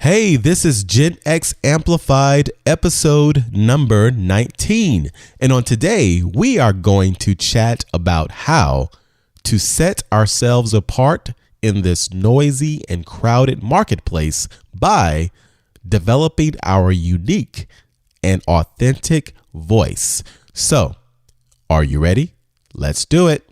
Hey, this is Gen X Amplified episode number 19. And on today, we are going to chat about how to set ourselves apart in this noisy and crowded marketplace by developing our unique and authentic voice. So, are you ready? Let's do it.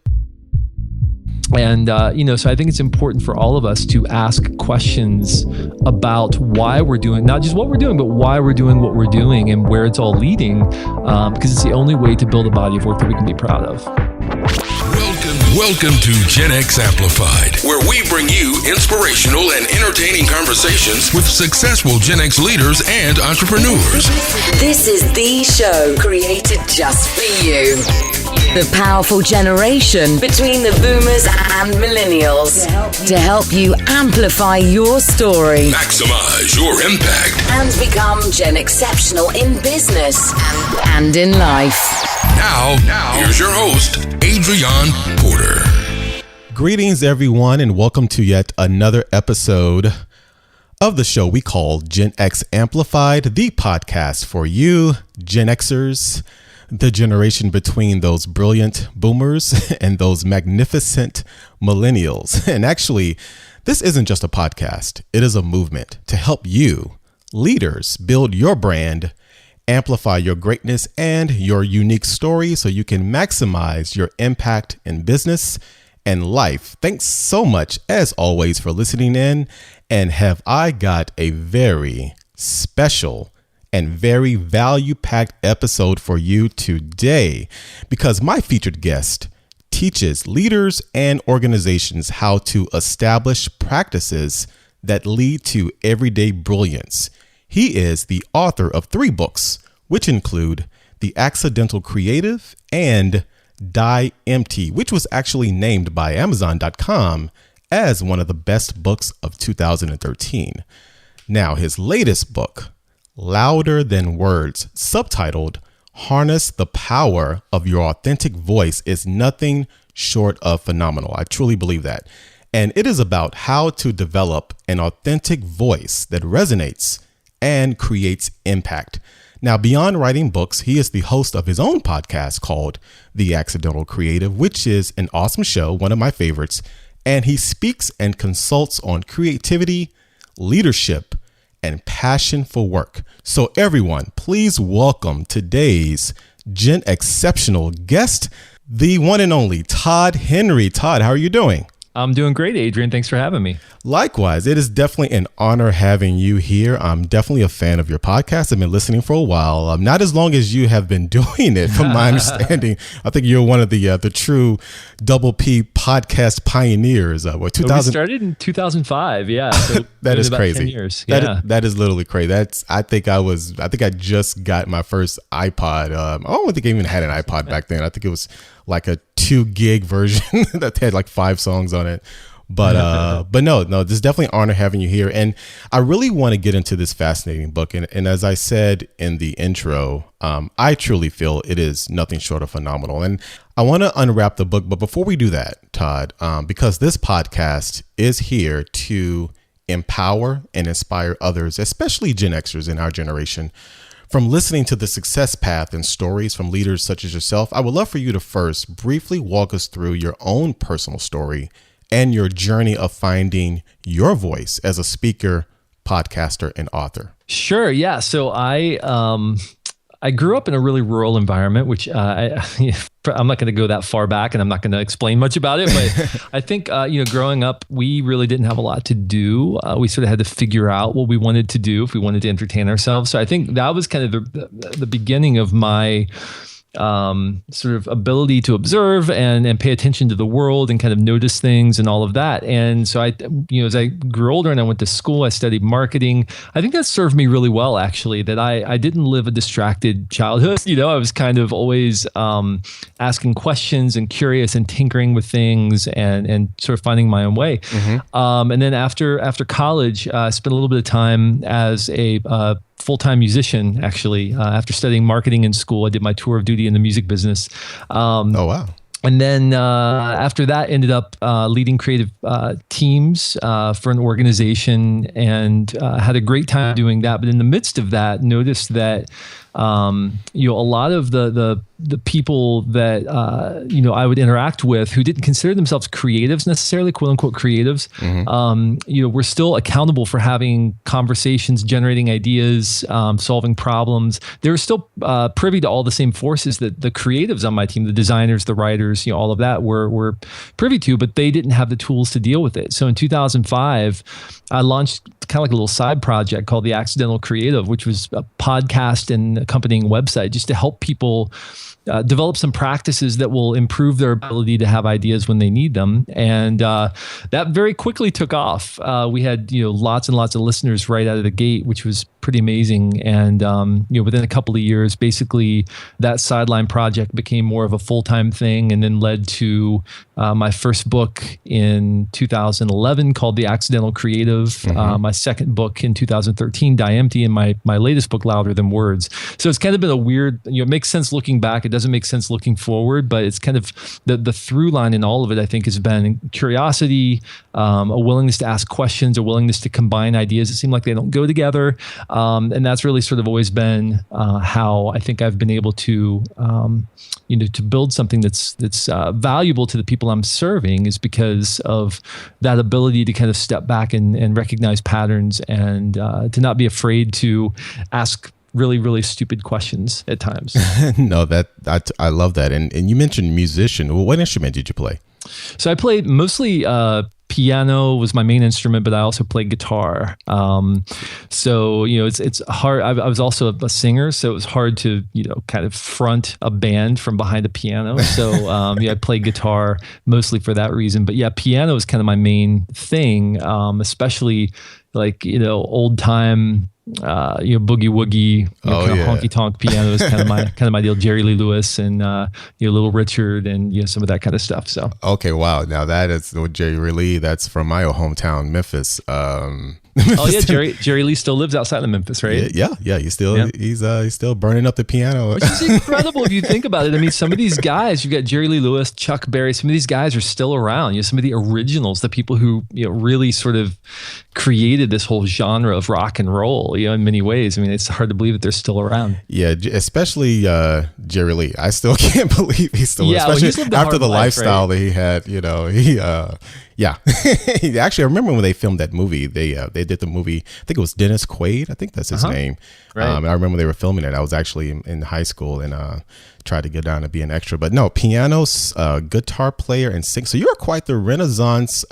And, so I think it's important for all of us to ask questions about why we're doing, not just what we're doing, but why we're doing what we're doing and where it's all leading, because it's the only way to build a body of work that we can be proud of. Welcome to Gen X Amplified, where we bring you inspirational and entertaining conversations with successful Gen X leaders and entrepreneurs. This is the show created just for you. The powerful generation between the boomers and millennials to help you amplify your story, Maximize your impact, and become Gen Exceptional in business and in life. Now, here's your host, Adrian Porter. Greetings, everyone, and welcome to yet another episode of the show we call Gen X Amplified, the podcast for you, Gen Xers, the generation between those brilliant boomers and those magnificent millennials. And actually, this isn't just a podcast. It is a movement to help you, leaders, build your brand, amplify your greatness and your unique story so you can maximize your impact in business and life. Thanks so much, as always, for listening in. And have I got a very special and very value-packed episode for you today, because my featured guest teaches leaders and organizations how to establish practices that lead to everyday brilliance. He is the author of 3 books, which include The Accidental Creative and Die Empty, which was actually named by Amazon.com as one of the best books of 2013. Now, his latest book, Louder Than Words, subtitled Harness the Power of Your Authentic Voice, is nothing short of phenomenal. I truly believe that. And it is about how to develop an authentic voice that resonates and creates impact. Now, beyond writing books, he is the host of his own podcast called The Accidental Creative, which is an awesome show, one of my favorites. And he speaks and consults on creativity, leadership, and passion for work. So everyone, please welcome today's Gen Exceptional guest, the one and only Todd Henry. Todd, how are you doing? I'm doing great, Adrian. Thanks for having me. Likewise, it is definitely an honor having you here. I'm definitely a fan of your podcast. I've been listening for a while, not as long as you have been doing it, from my understanding. I think you're one of the true Double P podcast pioneers. We started in 2005. Yeah, so that is about crazy. 10 years. Yeah. That is literally crazy. I think I just got my first iPod. I don't think I even had an iPod back then. I think it was like a 2 gig version that had like 5 songs on it. But no, this is definitely an honor having you here. And I really want to get into this fascinating book. And as I said in the intro, I truly feel it is nothing short of phenomenal. And I want to unwrap the book. But before we do that, Todd, because this podcast is here to empower and inspire others, especially Gen Xers in our generation, from listening to the success path and stories from leaders such as yourself, I would love for you to first briefly walk us through your own personal story and your journey of finding your voice as a speaker, podcaster, and author. Sure. Yeah. So I grew up in a really rural environment, which I'm not going to go that far back and I'm not going to explain much about it. But I think, growing up, we really didn't have a lot to do. We sort of had to figure out what we wanted to do if we wanted to entertain ourselves. So I think that was kind of the beginning of my sort of ability to observe and pay attention to the world and kind of notice things and all of that. And so as I grew older and I went to school, I studied marketing. I think that served me really well, actually, that I didn't live a distracted childhood. I was kind of always asking questions and curious and tinkering with things and sort of finding my own way. Mm-hmm. And then after college, I spent a little bit of time as a full-time musician, actually. After studying marketing in school, I did my tour of duty in the music business. Oh, wow. And then after that, ended up leading creative teams for an organization, and had a great time doing that. But in the midst of that, noticed that a lot of the people that I would interact with who didn't consider themselves creatives necessarily, quote unquote creatives, were still accountable for having conversations, generating ideas, solving problems. They were still privy to all the same forces that the creatives on my team, the designers, the writers, all of that were privy to, but they didn't have the tools to deal with it. So in 2005, I launched kind of like a little side project called The Accidental Creative, which was a podcast and accompanying website just to help people develop some practices that will improve their ability to have ideas when they need them. And that very quickly took off. We had lots and lots of listeners right out of the gate, which was pretty amazing. And within a couple of years, basically that sideline project became more of a full-time thing, and then led to my first book in 2011 called The Accidental Creative, my second book in 2013, Die Empty, and my latest book, Louder Than Words. So it's kind of been a weird, it makes sense looking back. It doesn't make sense looking forward, but it's kind of the through line in all of it, I think, has been curiosity, a willingness to ask questions, a willingness to combine ideas that seem like they don't go together. And that's really sort of always been how I think I've been able to, to build something that's valuable to the people I'm serving, is because of that ability to kind of step back and recognize patterns, and to not be afraid to ask really, really stupid questions at times. No, I love that. And you mentioned musician. Well, what instrument did you play? So I played mostly piano was my main instrument, but I also played guitar. So it's hard. I was also a singer, so it was hard to kind of front a band from behind a piano. So I played guitar mostly for that reason. But yeah, piano is kind of my main thing, especially like old time. Boogie woogie, honky tonk piano is kind of my deal. Jerry Lee Lewis and Little Richard and some of that kind of stuff. So okay, wow. Now that is Jerry Lee. That's from my hometown, Memphis. Oh yeah, Jerry Lee still lives outside of Memphis, right? Yeah. He's still burning up the piano, which is incredible if you think about it. I mean, some of these guys, you got Jerry Lee Lewis, Chuck Berry. Some of these guys are still around. Some of the originals, the people who really sort of created this whole genre of rock and roll. In many ways. I mean, it's hard to believe that they're still around. Yeah, especially Jerry Lee. I still can't believe he's still especially after the lifestyle that he had. Yeah. Actually, I remember when they filmed that movie, they did the movie, I think it was Dennis Quaid. I think that's his name. Right. I remember they were filming it. I was actually in high school and tried to get down to be an extra. But no, piano, guitar player, and sing. So you're quite the Renaissance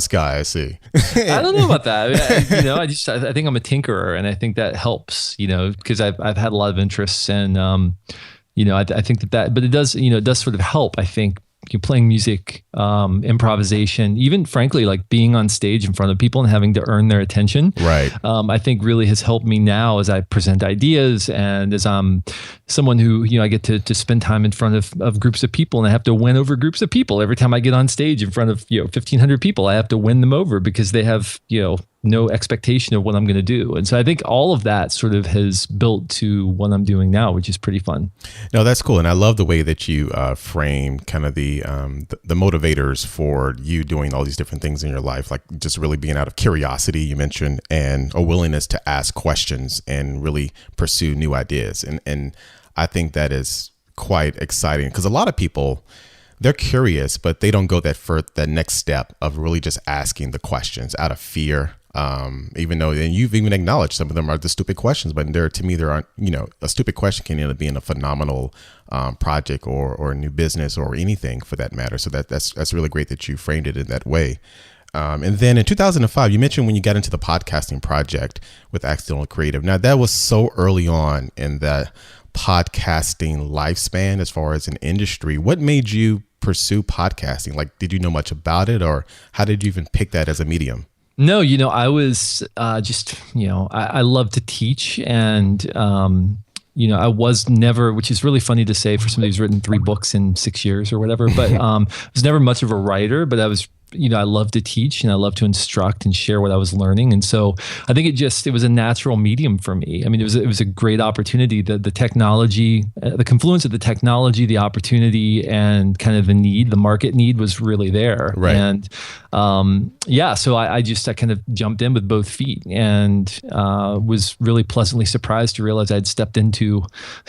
guy, I see. I don't know about that. I think I'm a tinkerer, and I think that helps, because I've had a lot of interests, and I think that, but it does sort of help, I think. Playing music, improvisation, even frankly, like being on stage in front of people and having to earn their attention. Right. I think really has helped me now as I present ideas, and as I'm someone who, I get to spend time in front of groups of people, and I have to win over groups of people. Every time I get on stage in front of, 1,500 people, I have to win them over because they have, no expectation of what I'm going to do. And so I think all of that sort of has built to what I'm doing now, which is pretty fun. No, that's cool. And I love the way that you frame kind of the motivators for you doing all these different things in your life, like just really being out of curiosity, you mentioned, and a willingness to ask questions and really pursue new ideas. And I think that is quite exciting, because a lot of people, they're curious, but they don't go that next step of really just asking the questions out of fear. Even though, and you've even acknowledged some of them are the stupid questions, but to me, there aren't, a stupid question can end up being a phenomenal project or a new business or anything for that matter. So that's really great that you framed it in that way. And then in 2005, you mentioned when you got into the podcasting project with Accidental Creative. Now that was so early on in the podcasting lifespan as far as an industry. What made you pursue podcasting? Like, did you know much about it, or how did you even pick that as a medium? No, I was I love to teach, and I was never, which is really funny to say for somebody who's written 3 books in 6 years or whatever, but I was never much of a writer, but I was I love to teach and I love to instruct and share what I was learning. And so I think it was a natural medium for me. I mean, it was a great opportunity. The technology, the confluence of the technology, the opportunity, and kind of the market need was really there. Right. And so I kind of jumped in with both feet and was really pleasantly surprised to realize I'd stepped into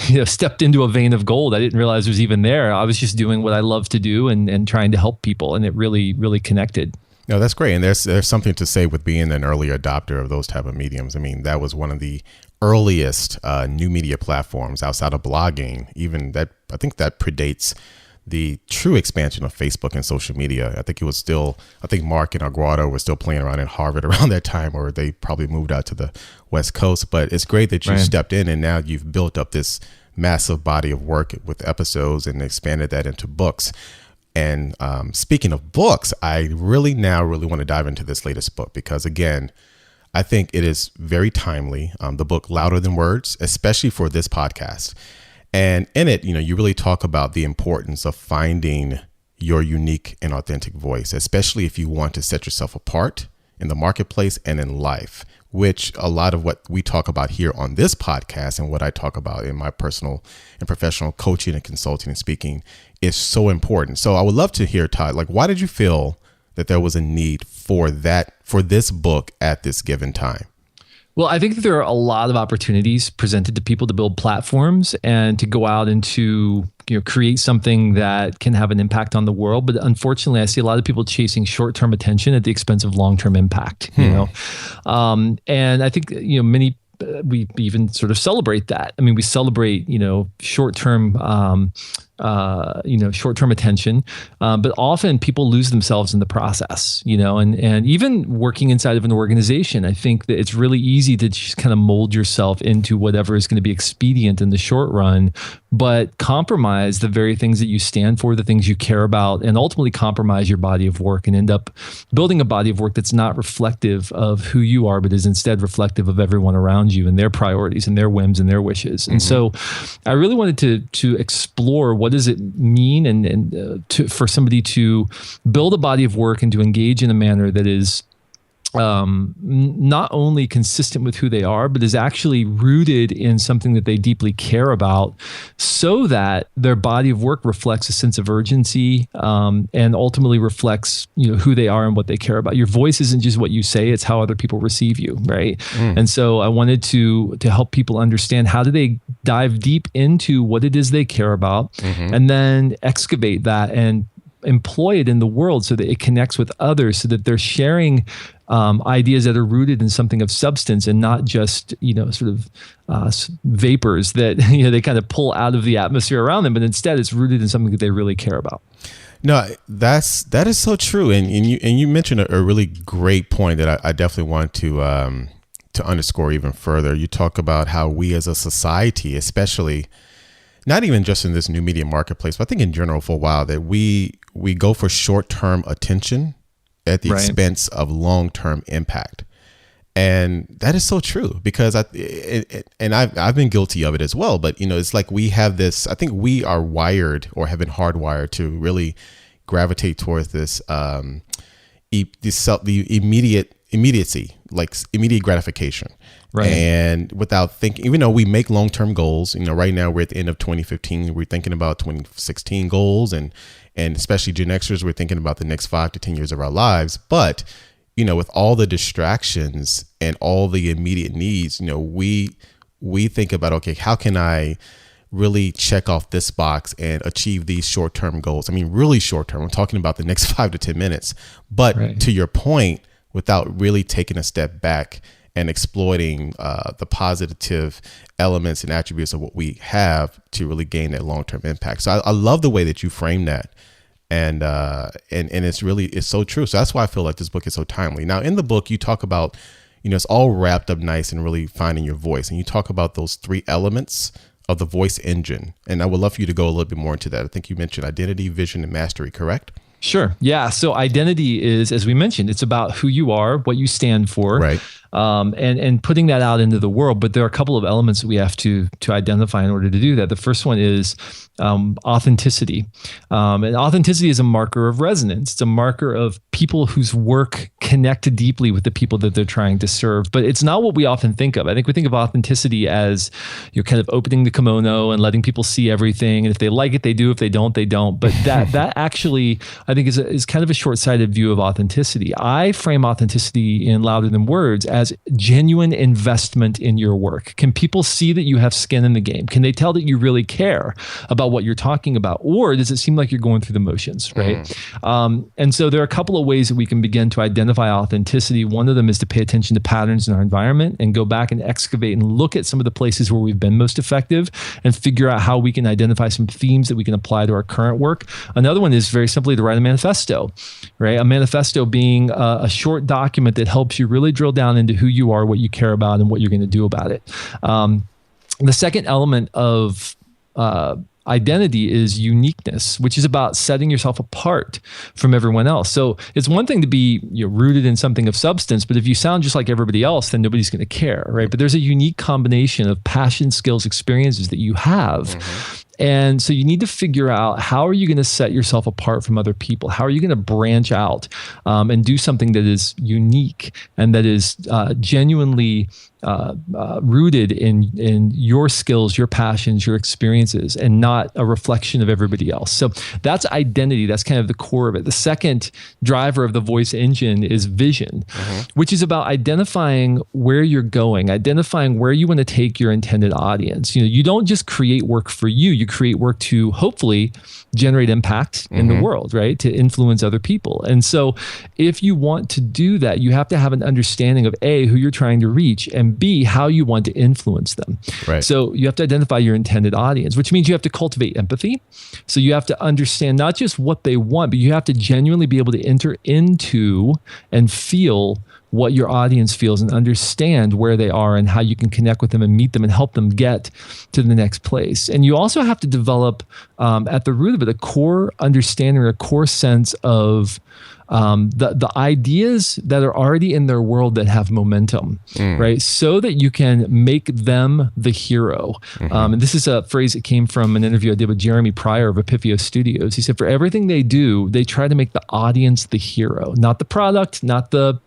a vein of gold. I didn't realize it was even there. I was just doing what I love to do and trying to help people, and it really, really connected. No, that's great. And there's something to say with being an early adopter of those type of mediums. I mean, that was one of the earliest new media platforms outside of blogging. Even that, I think that predates the true expansion of Facebook and social media. I think Mark and Aguado were still playing around at Harvard around that time, or they probably moved out to the West Coast. But it's great that you stepped in and now you've built up this massive body of work with episodes and expanded that into books. And speaking of books, I really want to dive into this latest book because, again, I think it is very timely. The book Louder Than Words, especially for this podcast. And in it, you really talk about the importance of finding your unique and authentic voice, especially if you want to set yourself apart in the marketplace and in life, which a lot of what we talk about here on this podcast and what I talk about in my personal and professional coaching and consulting and speaking is so important. So I would love to hear, Todd, why did you feel that there was a need for this book at this given time? Well, I think that there are a lot of opportunities presented to people to build platforms and to go out and to create something that can have an impact on the world. But unfortunately, I see a lot of people chasing short-term attention at the expense of long-term impact. And I think many we even sort of celebrate that. I mean, we celebrate short-term short-term attention, but often people lose themselves in the process, and even working inside of an organization, I think that it's really easy to just kind of mold yourself into whatever is going to be expedient in the short run, but compromise the very things that you stand for, the things you care about, and ultimately compromise your body of work and end up building a body of work that's not reflective of who you are, but is instead reflective of everyone around you and their priorities and their whims and their wishes. And so I really wanted to explore what does it mean for somebody to build a body of work and to engage in a manner that is not only consistent with who they are, but is actually rooted in something that they deeply care about, so that their body of work reflects a sense of urgency and ultimately reflects who they are and what they care about. Your voice isn't just what you say, it's how other people receive you, right? And so I wanted to help people understand how do they dive deep into what it is they care about and then excavate that and employ it in the world so that it connects with others, so that they're sharing ideas that are rooted in something of substance and not just sort of vapors that they kind of pull out of the atmosphere around them, but instead it's rooted in something that they really care about. No, that is so true, and you mentioned a really great point that I definitely want to underscore even further. You talk about how we as a society, especially not even just in this new media marketplace, but I think in general for a while, that we go for short-term attention at the expense of long-term impact. And that is so true, because I've been guilty of it as well. But, it's like we have this, I think we are wired or have been hardwired to really gravitate towards this, the immediacy, like immediate gratification. Right. And without thinking, even though we make long-term goals, right now we're at the end of 2015, we're thinking about 2016 goals, and especially Gen Xers, we're thinking about the next 5 to 10 years of our lives. But, with all the distractions and all the immediate needs, we think about, okay, how can I really check off this box and achieve these short-term goals? I mean, really short-term. I'm talking about the next 5 to 10 minutes. But to your point, without really taking a step back and exploiting the positive elements and attributes of what we have to really gain that long-term impact. So I love the way that you frame that, and it's so true. So that's why I feel like this book is so timely. Now, in the book, you talk about, it's all wrapped up nice and really finding your voice, and you talk about those 3 elements of the voice engine. And I would love for you to go a little bit more into that. I think you mentioned identity, vision, and mastery, correct? Sure. Yeah. So identity is, as we mentioned, it's about who you are, what you stand for. Right. and putting that out into the world. But there are a couple of elements that we have to identify in order to do that. The first one is authenticity. And authenticity is a marker of resonance. It's a marker of people whose work connect deeply with the people that they're trying to serve. But it's not what we often think of. I think we think of authenticity as you're kind of opening the kimono and letting people see everything. And if they like it, they do. If they don't, they don't. But that actually, I think, is kind of a short-sighted view of authenticity. I frame authenticity in Louder Than Words as genuine investment in your work. Can people see that you have skin in the game? Can they tell that you really care about what you're talking about? Or does it seem like you're going through the motions, right? And so there are a couple of ways that we can begin to identify authenticity. One of them is to pay attention to patterns in our environment and go back and excavate and look at some of the places where we've been most effective and figure out how we can identify some themes that we can apply to our current work. Another one is very simply to write a manifesto, right? A manifesto being a short document that helps you really drill down into who you are, what you care about, and what you're going to do about it. The second element of identity is uniqueness, which is about setting yourself apart from everyone else. So it's one thing to be rooted in something of substance, but if you sound just like everybody else, then nobody's going to care, right? But there's a unique combination of passion, skills, experiences that you have. And so you need to figure out, how are you going to set yourself apart from other people? How are you going to branch out and do something that is unique and that is genuinely rooted in your skills, your passions, your experiences, and not a reflection of everybody else. So that's identity. That's kind of the core of it. The second driver of the voice engine is vision, which is about identifying where you're going, identifying where you want to take your intended audience. You don't just create work for you. You create work to hopefully generate impact in the world, right? To influence other people. And so if you want to do that, you have to have an understanding of A, who you're trying to reach, and B, how you want to influence them. Right. So you have to identify your intended audience, which means you have to cultivate empathy. So you have to understand not just what they want, but you have to genuinely be able to enter into and feel what your audience feels and understand where they are and how you can connect with them and meet them and help them get to the next place. And you also have to develop at the root of it a core understanding or a core sense of the ideas that are already in their world that have momentum, right? So that you can make them the hero. And this is a phrase that came from an interview I did with Jeremy Pryor of Epiphio Studios. He said, for everything they do, they try to make the audience the hero, not the product, not the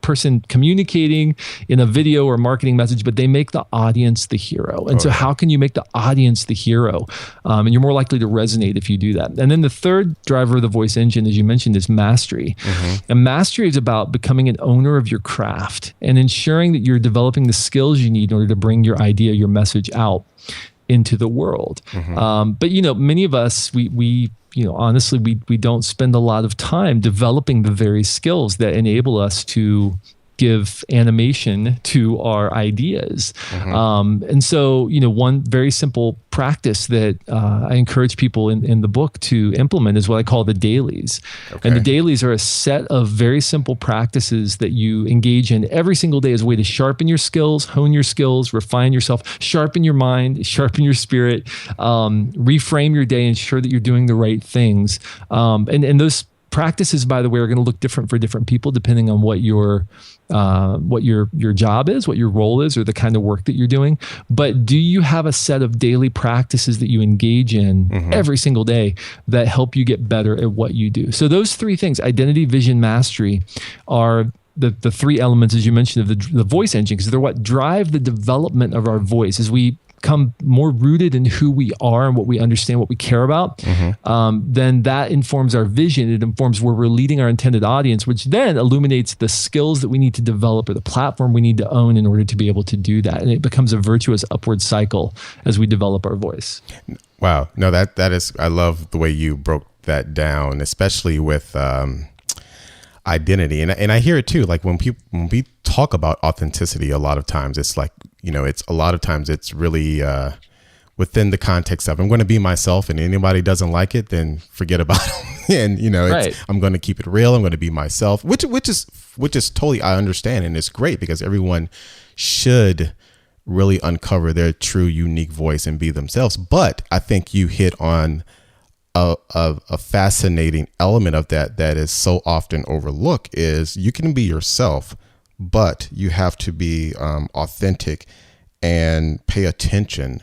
person communicating in a video or marketing message, but they make the audience the hero. And so how can you make the audience the hero? And you're more likely to resonate if you do that. And then the third driver of the voice engine, as you mentioned, is mastery. And mastery is about becoming an owner of your craft and ensuring that you're developing the skills you need in order to bring your idea, your message out into the world. But many of us, we honestly, we don't spend a lot of time developing the very skills that enable us to give animation to our ideas. And so, one very simple practice that I encourage people in the book to implement is what I call the dailies. And the dailies are a set of very simple practices that you engage in every single day as a way to sharpen your skills, hone your skills, refine yourself, sharpen your mind, sharpen your spirit, reframe your day, ensure that you're doing the right things. And those practices, by the way, are going to look different for different people depending on what your job is, what your role is, or the kind of work that you're doing. But do you have a set of daily practices that you engage in every single day that help you get better at what you do? So those three things, identity, vision, mastery, are the three elements, as you mentioned, of the voice engine, because they're what drive the development of our voice. As we become more rooted in who we are and what we understand, what we care about, then that informs our vision. It informs where we're leading our intended audience, which then illuminates the skills that we need to develop or the platform we need to own in order to be able to do that. And it becomes a virtuous upward cycle as we develop our voice. Wow. No, that is, I love the way you broke that down, especially with identity. And I hear it too. Like when we talk about authenticity, a lot of times it's like, it's really within the context of I'm going to be myself, and anybody doesn't like it, then forget about it. And I'm going to keep it real. I'm going to be myself, which is totally, I understand. And it's great because everyone should really uncover their true unique voice and be themselves. But I think you hit on a fascinating element of that is so often overlooked is you can be yourself, but you have to be authentic and pay attention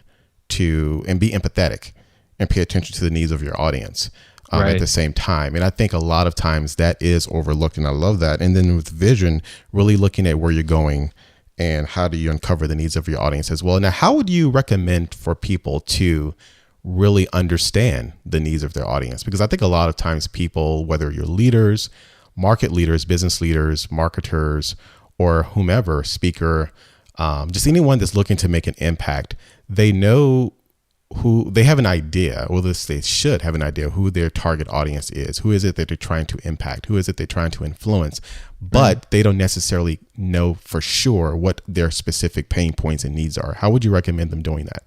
to, and be empathetic and pay attention to the needs of your audience at the same time. And I think a lot of times that is overlooked, and I love that. And then with vision, really looking at where you're going and how do you uncover the needs of your audience as well. Now, how would you recommend for people to really understand the needs of their audience? Because I think a lot of times people, whether you're leaders, market leaders, business leaders, marketers, or whomever, speaker, just anyone that's looking to make an impact, they know who, they have an idea, or they should have an idea who their target audience is. Who is it that they're trying to impact? Who is it they're trying to influence? But they don't necessarily know for sure what their specific pain points and needs are. How would you recommend them doing that?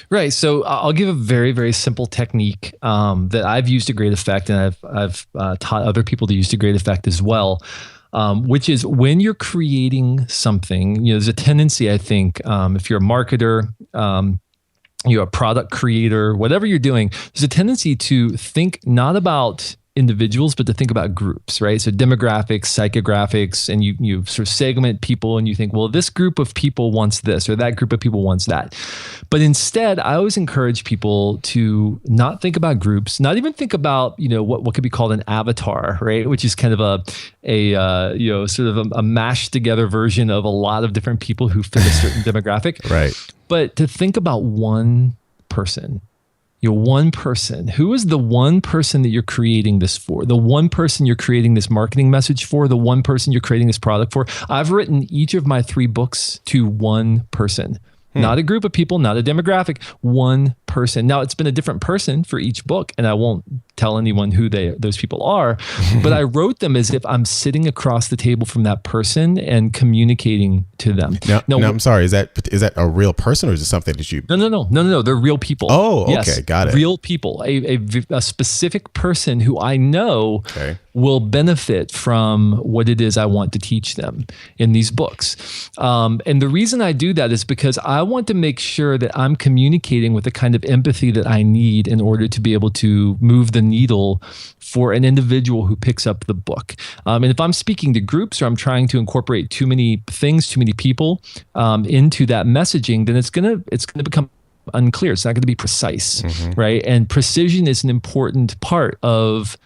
Right. So I'll give a very, very simple technique that I've used to great effect, and I've taught other people to use to great effect as well. Which is when you're creating something, there's a tendency, I think, if you're a marketer, you're a product creator, whatever you're doing, there's a tendency to think not about individuals, but to think about groups, right? So demographics, psychographics, and you sort of segment people and you think, well, this group of people wants this or that group of people wants that. But instead, I always encourage people to not think about groups, not even think about, what could be called an avatar, right? Which is kind of a mashed together version of a lot of different people who fit a certain demographic. Right. But to think about one person. One person. Who is the one person that you're creating this for? The one person you're creating this marketing message for? The one person you're creating this product for? I've written each of my 3 books to one person. Not a group of people, not a demographic, one person. Now, it's been a different person for each book, and I won't tell anyone who those people are, but I wrote them as if I'm sitting across the table from that person and communicating to them. Now, I'm sorry, is that a real person, or is it something that you... No, they're real people. Oh, okay, yes, got it. Real people, a specific person who I know will benefit from what it is I want to teach them in these books. And the reason I do that is because I want to make sure that I'm communicating with the kind of empathy that I need in order to be able to move the needle for an individual who picks up the book. And if I'm speaking to groups or I'm trying to incorporate too many things, too many people into that messaging, then it's gonna become unclear. It's not going to be precise, right? And precision is an important part of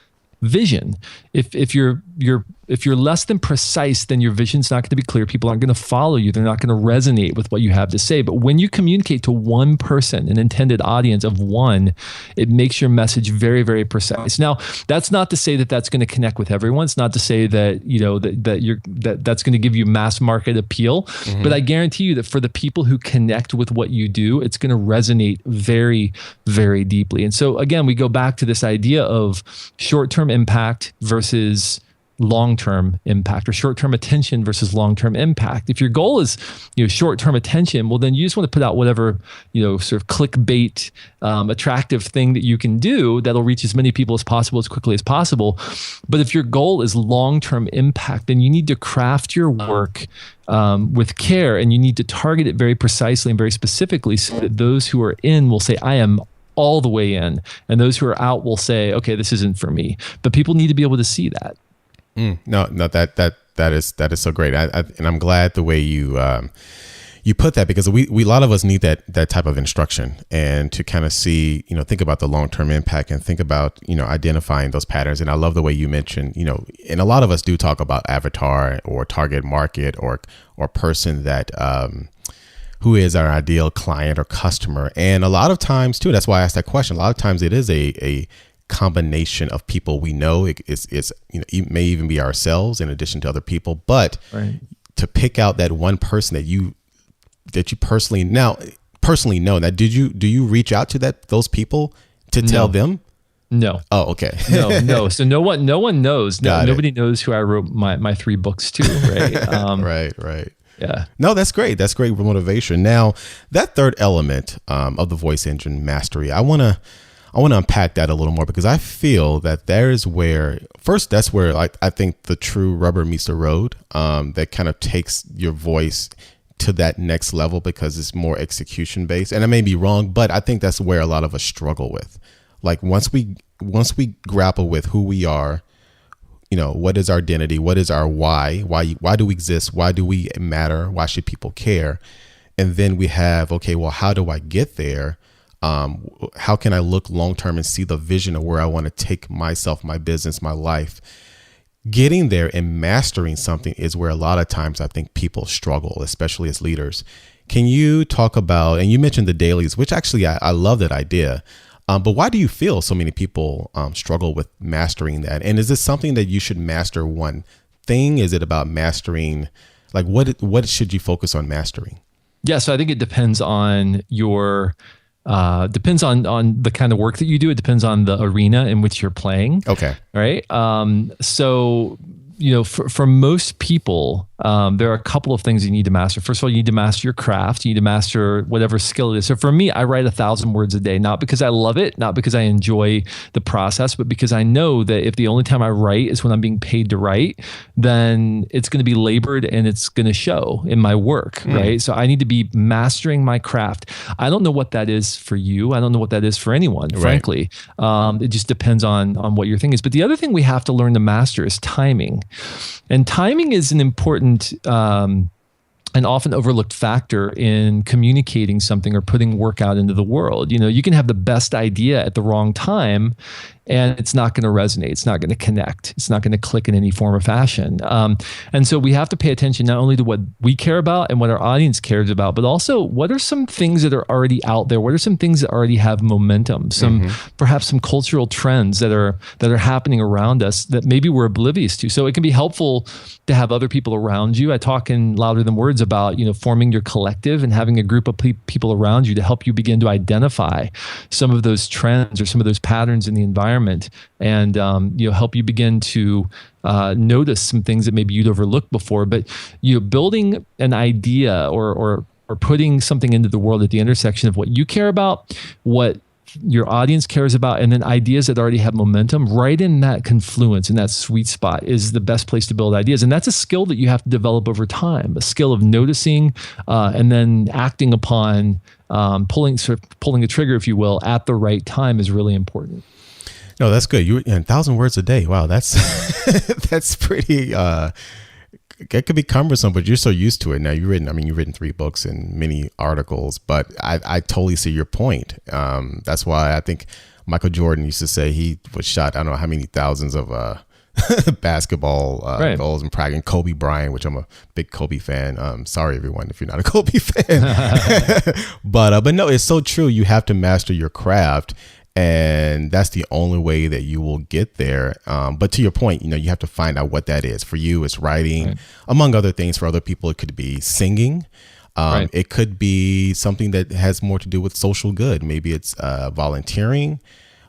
vision. If you're less than precise, then your vision's not going to be clear. People aren't going to follow you. They're not going to resonate with what you have to say. But when you communicate to one person, an intended audience of one, it makes your message very, very precise. Now, that's not to say that that's going to connect with everyone. It's not to say that that's going to give you mass market appeal. But I guarantee you that for the people who connect with what you do, it's going to resonate very, very deeply. And so again, we go back to this idea of short-term impact versus long-term impact, or short-term attention versus long-term impact. If your goal is, short-term attention, well, then you just want to put out whatever, sort of clickbait, attractive thing that you can do that'll reach as many people as possible, as quickly as possible. But if your goal is long-term impact, then you need to craft your work with care, and you need to target it very precisely and very specifically so that those who are in will say, I am all the way in, and those who are out will say, okay, this isn't for me. But people need to be able to see that. No, that is so great. And I'm glad the way you put that, because we a lot of us need that type of instruction, and to kind of see, think about the long-term impact and think about, identifying those patterns. And I love the way you mentioned, and a lot of us do talk about avatar or target market or person that, who is our ideal client or customer. And a lot of times too, that's why I asked that question. A lot of times it is a combination of people we know. It may even be ourselves in addition to other people, but to pick out that one person that you personally know. Now, do you reach out to those people to tell them? No. Oh, okay. No. So no one knows. Nobody knows who I wrote my 3 books to. Right. Right. Yeah. No, that's great. That's great motivation. Now, that third element of the voice engine mastery, I want to unpack that a little more, because I feel that that's where I think the true rubber meets the road, that kind of takes your voice to that next level, because it's more execution based. And I may be wrong, but I think that's where a lot of us struggle with. Like once we grapple with who we are, what is our identity? What is our why? Why do we exist? Why do we matter? Why should people care? And then we have, okay, well, how do I get there? How can I look long term and see the vision of where I want to take myself, my business, my life? Getting there and mastering something is where a lot of times I think people struggle, especially as leaders. Can you talk about, and you mentioned the dailies, which actually I love that idea. But why do you feel so many people struggle with mastering that? And is this something that you should master one thing? Is it about mastering, like what should you focus on mastering? Yeah, so I think it depends on depends on the kind of work that you do. It depends on the arena in which you're playing. Okay. Right. So, for most people, there are a couple of things you need to master. First of all, you need to master your craft. You need to master whatever skill it is. So for me, I write 1,000 words a day, not because I love it, not because I enjoy the process, but because I know that if the only time I write is when I'm being paid to write, then it's going to be labored and it's going to show in my work, right? So I need to be mastering my craft. I don't know what that is for you. I don't know what that is for anyone, frankly. It just depends on what your thing is. But the other thing we have to learn to master is timing. And timing is an important an often overlooked factor in communicating something or putting work out into the world. You can have the best idea at the wrong time and it's not going to resonate. It's not going to connect. It's not going to click in any form or fashion. And so we have to pay attention not only to what we care about and what our audience cares about, but also what are some things that are already out there? What are some things that already have momentum? Perhaps some cultural trends that are happening around us that maybe we're oblivious to. So it can be helpful to have other people around you. I talk in Louder Than Words about, forming your collective and having a group of people around you to help you begin to identify some of those trends or some of those patterns in the environment and help you begin to notice some things that maybe you'd overlooked before. But building an idea or putting something into the world at the intersection of what you care about, what your audience cares about, and then ideas that already have momentum, right in that confluence, in that sweet spot is the best place to build ideas. And that's a skill that you have to develop over time, a skill of noticing and then acting upon, pulling the trigger, if you will, at the right time is really important. No, that's good. 1,000 words a day. Wow, that's that's pretty. It could be cumbersome, but you're so used to it now. You've written 3 books and many articles, but I totally see your point. That's why I think Michael Jordan used to say he was shot, I don't know how many thousands of basketball goals in practice. And Kobe Bryant, which I'm a big Kobe fan. Sorry, everyone, if you're not a Kobe fan. But no, it's so true. You have to master your craft. And that's the only way that you will get there. But to your point, you have to find out what that is. For you, it's writing, among other things. For other people, it could be singing. It could be something that has more to do with social good. Maybe it's volunteering,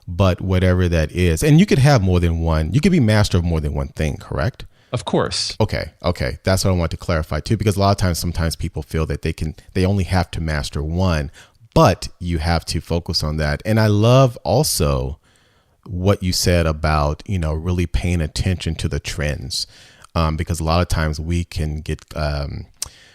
but whatever that is. And you could have more than one. You could be master of more than one thing, correct? Of course. Okay. That's what I want to clarify too, because a lot of times, sometimes people feel that they only have to master one. But you have to focus on that. And I love also what you said about, really paying attention to the trends, because a lot of times we can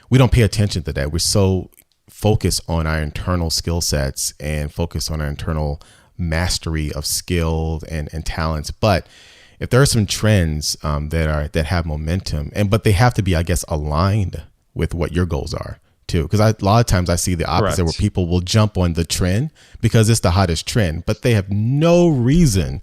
we don't pay attention to that. We're so focused on our internal skill sets and focused on our internal mastery of skills and talents. But if there are some trends that have momentum, but they have to be, I guess, aligned with what your goals are. Too, because a lot of times I see the opposite, where people will jump on the trend because it's the hottest trend, but they have no reason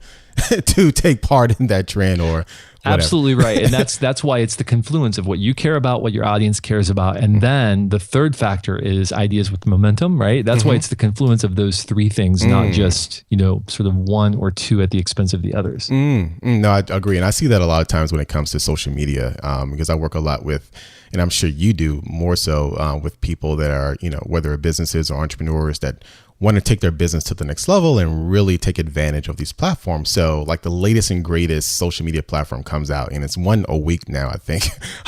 to take part in that trend or whatever. Absolutely right. And that's why it's the confluence of what you care about, what your audience cares about. And then the third factor is ideas with momentum, right? That's why it's the confluence of those 3 things, not just, sort of one or two at the expense of the others. No, I agree. And I see that a lot of times when it comes to social media, because I work a lot with, and I'm sure you do more so with people that are, whether businesses or entrepreneurs that want to take their business to the next level and really take advantage of these platforms. So like the latest and greatest social media platform comes out, and it's one a week now, I think.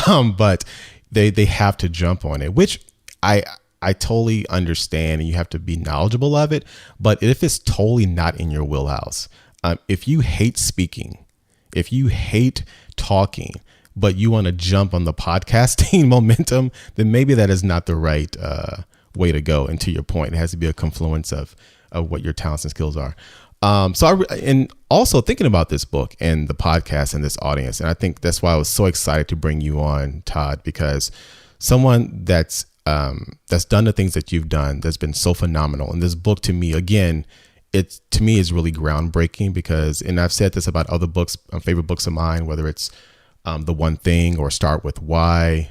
But they have to jump on it, which I totally understand, and you have to be knowledgeable of it. But if it's totally not in your wheelhouse, if you hate speaking, if you hate talking, but you want to jump on the podcasting momentum, then maybe that is not the right way to go. And to your point, it has to be a confluence of what your talents and skills are. And also thinking about this book and the podcast and this audience, and I think that's why I was so excited to bring you on, Todd, because someone that's done the things that you've done, that's been so phenomenal. And this book, to me, again, to me is really groundbreaking because, and I've said this about other books, favorite books of mine, whether it's The One Thing or Start With Why,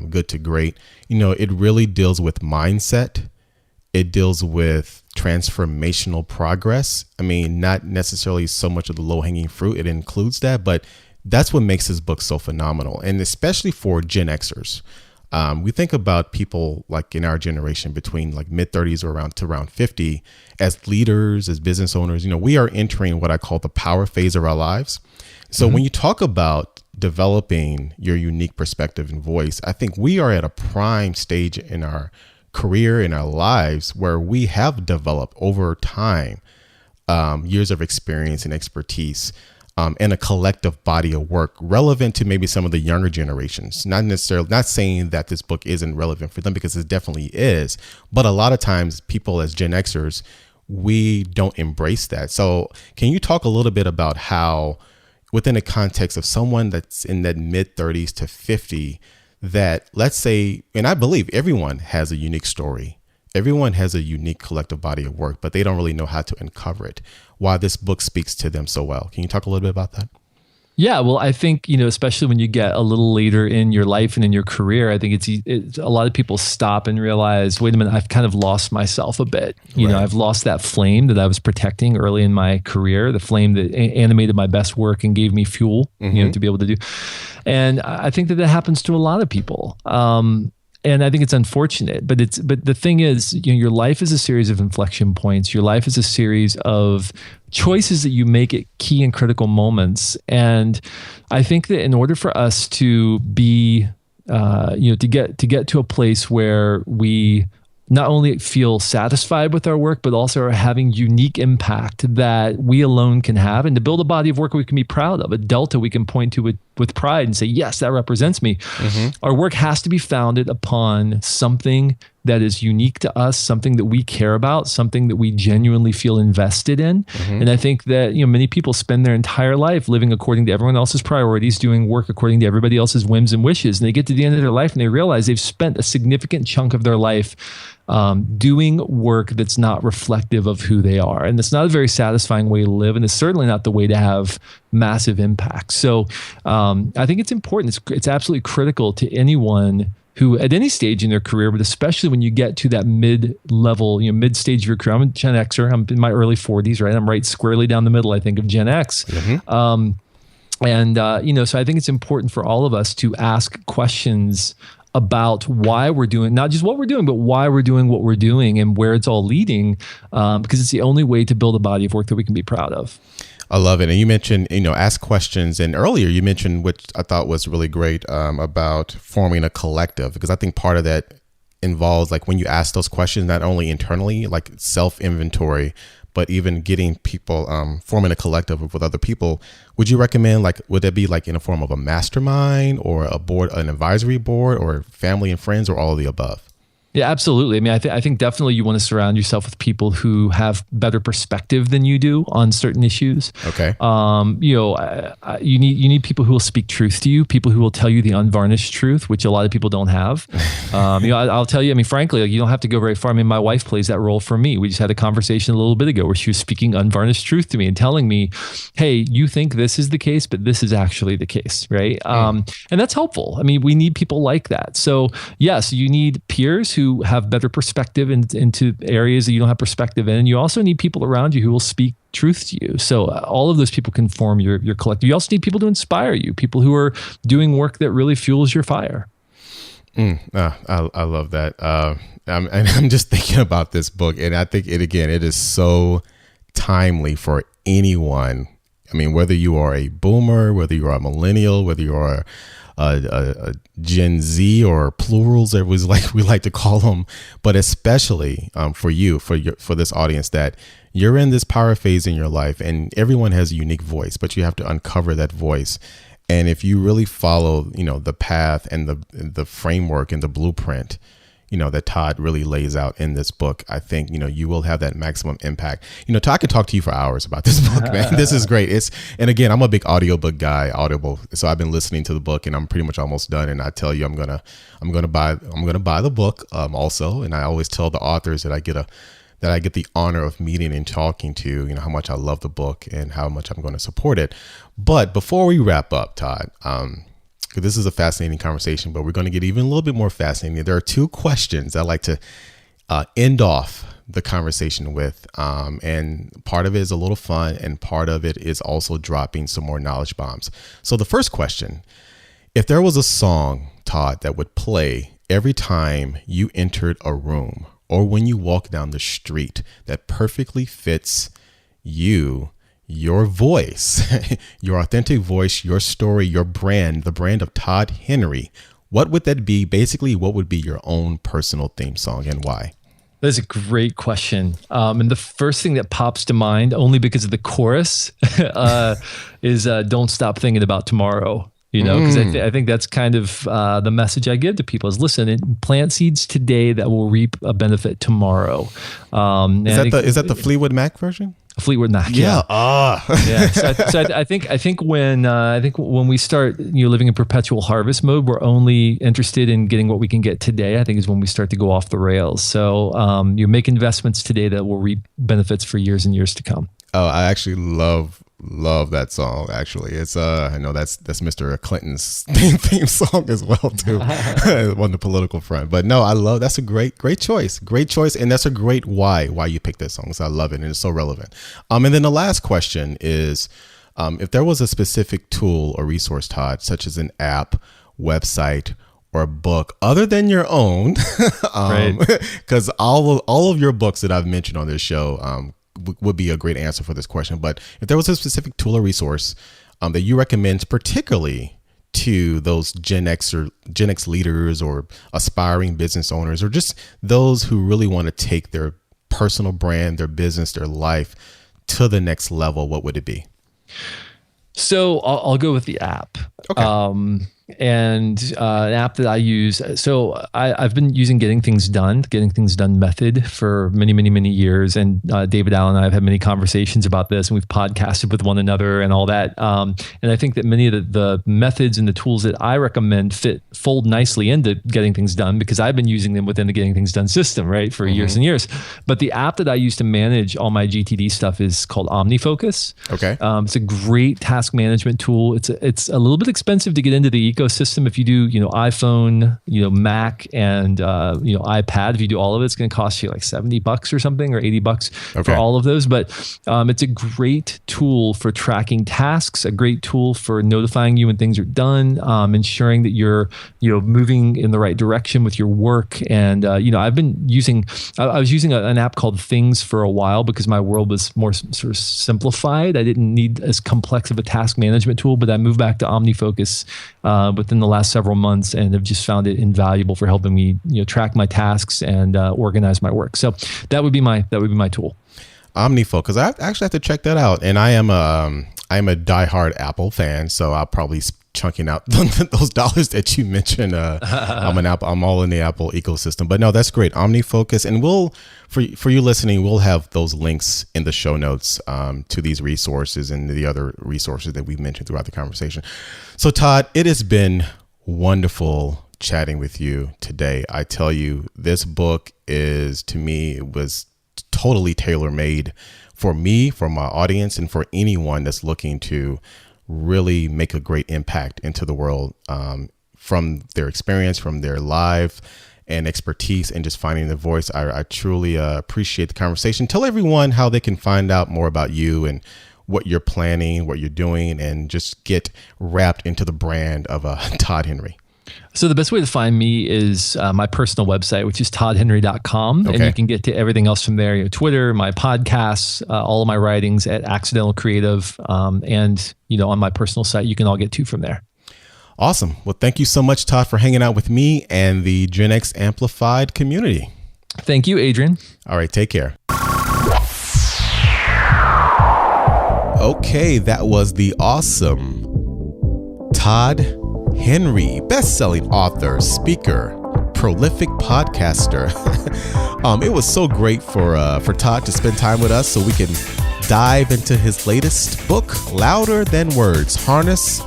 Good to Great. It really deals with mindset. It deals with transformational progress. I mean, not necessarily so much of the low-hanging fruit. It includes that, but that's what makes this book so phenomenal. And especially for Gen Xers. We think about people like in our generation between like mid-30s or around 50 as leaders, as business owners. We are entering what I call the power phase of our lives. So when you talk about developing your unique perspective and voice, I think we are at a prime stage in our career, in our lives, where we have developed over time years of experience and expertise and a collective body of work relevant to maybe some of the younger generations. Not saying that this book isn't relevant for them, because it definitely is. But a lot of times people as Gen Xers, we don't embrace that. So can you talk a little bit about how, within the context of someone that's in that mid 30s to 50, that, let's say, and I believe everyone has a unique story. Everyone has a unique collective body of work, but they don't really know how to uncover it. Why this book speaks to them so well. Can you talk a little bit about that? Yeah, well, I think, especially when you get a little later in your life and in your career, I think it's a lot of people stop and realize, wait a minute, I've kind of lost myself a bit. I've lost that flame that I was protecting early in my career, the flame that animated my best work and gave me fuel, to be able to do. And I think that happens to a lot of people. And I think it's unfortunate, but the thing is, your life is a series of inflection points. Your life is a series of choices that you make at key and critical moments. And I think that in order for us to be, to get to a place where we not only feel satisfied with our work, but also are having unique impact that we alone can have, and to build a body of work we can be proud of, a delta we can point to with pride and say, yes, that represents me. Our work has to be founded upon something that is unique to us, something that we care about, something that we genuinely feel invested in. And I think that, many people spend their entire life living according to everyone else's priorities, doing work according to everybody else's whims and wishes. And they get to the end of their life and they realize they've spent a significant chunk of their life doing work that's not reflective of who they are. And it's not a very satisfying way to live. And it's certainly not the way to have massive impact. So I think it's important. It's absolutely critical to anyone who, at any stage in their career, but especially when you get to that mid-level, mid-stage of your career. I'm a Gen Xer. I'm in my early 40s, right? I'm right squarely down the middle, I think, of Gen X. So I think it's important for all of us to ask questions about why we're doing, not just what we're doing, but why we're doing what we're doing and where it's all leading, because it's the only way to build a body of work that we can be proud of. I love it. And you mentioned, ask questions. And earlier you mentioned, which I thought was really great, about forming a collective, because I think part of that involves, like, when you ask those questions, not only internally, like self-inventory, but even getting people, forming a collective with other people. Would you recommend, would that be in a form of a mastermind or a board, an advisory board, or family and friends, or all of the above? Yeah, absolutely. I mean, I think definitely you want to surround yourself with people who have better perspective than you do on certain issues. Okay. You need people who will speak truth to you, people who will tell you the unvarnished truth, which a lot of people don't have. I'll tell you, I mean, frankly, you don't have to go very far. I mean, my wife plays that role for me. We just had a conversation a little bit ago where she was speaking unvarnished truth to me and telling me, hey, you think this is the case, but this is actually the case, right? And that's helpful. I mean, we need people like that. So yes, you need peers who have better perspective into areas that you don't have perspective in. And you also need people around you who will speak truth to you. So all of those people can form your collective. You also need people to inspire you, people who are doing work that really fuels your fire. I love that. I'm just thinking about this book, and I think it is so timely for anyone. I mean, whether you are a boomer, whether you are a millennial, whether you are a Gen Z, or plurals, we like to call them, but especially for this audience, that you're in this power phase in your life, and everyone has a unique voice, but you have to uncover that voice. And if you really follow, the path and the framework and the blueprint, that Todd really lays out in this book, I think, you will have that maximum impact. Todd, I could talk to you for hours about this book, man. This is great. And again, I'm a big audiobook guy, Audible. So I've been listening to the book and I'm pretty much almost done. And I tell you, I'm going to buy the book also. And I always tell the authors that I get the honor of meeting and talking to, how much I love the book and how much I'm going to support it. But before we wrap up, Todd, because this is a fascinating conversation, but we're going to get even a little bit more fascinating. There are two questions I like to end off the conversation with. And part of it is a little fun, and part of it is also dropping some more knowledge bombs. So the first question, if there was a song, Todd, that would play every time you entered a room or when you walk down the street that perfectly fits you, your voice, your authentic voice, your story, your brand, the brand of Todd Henry, what would that be? Basically, what would be your own personal theme song and why? That's a great question. And the first thing that pops to mind, only because of the chorus, is Don't Stop Thinking About Tomorrow. Because I think that's kind of the message I give to people is listen, plant seeds today that will reap a benefit tomorrow. Is that the Fleetwood Mac version? Fleetwood Mac, yeah. Yeah. So I think when we start living in perpetual harvest mode, we're only interested in getting what we can get today. I think is when we start to go off the rails. So you make investments today that will reap benefits for years and years to come. Oh, I actually love that song. Actually, it's I know that's Mr. Clinton's theme song as well too, on the political front. But no, that's a great choice, and that's a great why you picked that song. So I love it, and it's so relevant. And then the last question is, if there was a specific tool or resource, Todd, such as an app, website, or a book other than your own, because all of your books that I've mentioned on this show would be a great answer for this question. But if there was a specific tool or resource that you recommend, particularly to those Gen X leaders or aspiring business owners, or just those who really want to take their personal brand, their business, their life to the next level, what would it be? So I'll go with the app. Okay. And an app that I use. So I've been using Getting Things Done method for many, many, many years. And David Allen and I have had many conversations about this, and we've podcasted with one another and all that. And I think that many of the methods and the tools that I recommend fold nicely into Getting Things Done, because I've been using them within the Getting Things Done system, right, for years and years. But the app that I use to manage all my GTD stuff is called OmniFocus. Okay. It's a great task management tool. It's a little bit expensive to get into the ecosystem. If you do, iPhone, Mac, and iPad, if you do all of it, it's going to cost you like $70 or something, or $80 for all of those. But it's a great tool for tracking tasks, a great tool for notifying you when things are done, ensuring that you're moving in the right direction with your work. And I've been using I was using an app called Things for a while because my world was more sort of simplified. I didn't need as complex of a task management tool, but I moved back to OmniFocus within the last several months, and have just found it invaluable for helping me track my tasks and organize my work. So that would be my tool. OmniFocus. I actually have to check that out. And I am a diehard Apple fan, so I'll probably chunking out those dollars that you mentioned. I'm all in the Apple ecosystem. But no, that's great. OmniFocus. And we'll, for you listening, we'll have those links in the show notes to these resources and the other resources that we've mentioned throughout the conversation. So Todd, it has been wonderful chatting with you today. I tell you, this book was totally tailor-made for me, for my audience, and for anyone that's looking to really make a great impact into the world, from their experience, from their life and expertise, and just finding their voice. I truly appreciate the conversation. Tell everyone how they can find out more about you and what you're planning, what you're doing, and just get wrapped into the brand of Todd Henry. So the best way to find me is my personal website, which is toddhenry.com. Okay. And you can get to everything else from there. Twitter, my podcasts, all of my writings at Accidental Creative. And on my personal site, you can all get to from there. Awesome. Well, thank you so much, Todd, for hanging out with me and the Gen X Amplified community. Thank you, Adrian. All right. Take care. Okay. That was the awesome Todd Henry, best-selling author, speaker, prolific podcaster. It was so great for Todd to spend time with us so we can dive into his latest book, Louder Than Words, Harness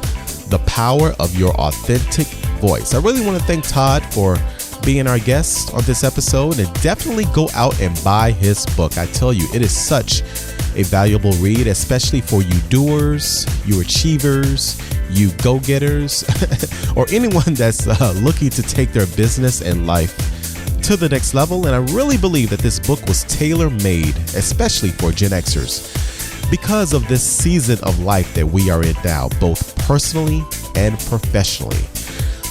the Power of Your Authentic Voice. I really want to thank Todd for being our guest on this episode, and definitely go out and buy his book. I tell you, it is such a valuable read, especially for you doers, you achievers, you go-getters, or anyone that's looking to take their business and life to the next level. And I really believe that this book was tailor-made, especially for Gen Xers, because of this season of life that we are in now, both personally and professionally.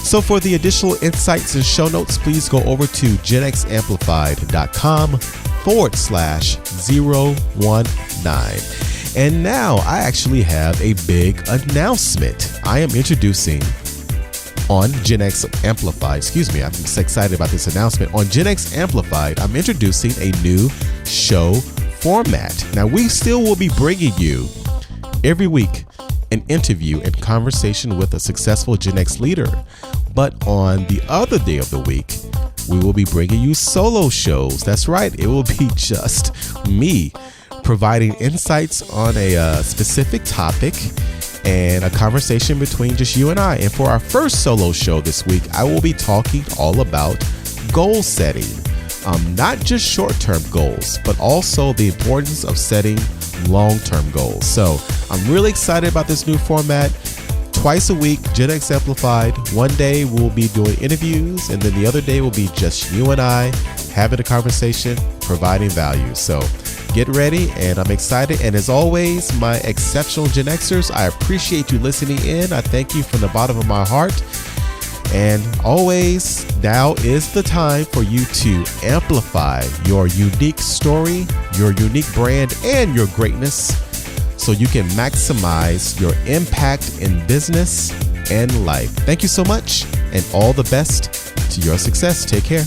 So for the additional insights and show notes, please go over to genxamplified.com/019. And now I actually have a big announcement. I am introducing on Gen X Amplified, I'm just excited about this announcement. On Gen X Amplified, I'm introducing a new show format. Now, we still will be bringing you every week an interview and conversation with a successful Gen X leader. But on the other day of the week, we will be bringing you solo shows. That's right. It will be just me providing insights on a specific topic and a conversation between just you and I. And for our first solo show this week, I will be talking all about goal setting. Not just short-term goals, but also the importance of setting long-term goals. So I'm really excited about this new format. Twice a week, Gen X Amplified. One day we'll be doing interviews, and then the other day will be just you and I having a conversation, providing value. So get ready, and I'm excited. And as always, my exceptional Gen Xers, I appreciate you listening in. I thank you from the bottom of my heart. And always, now is the time for you to amplify your unique story, your unique brand, and your greatness so you can maximize your impact in business and life. Thank you so much, and all the best to your success. Take care.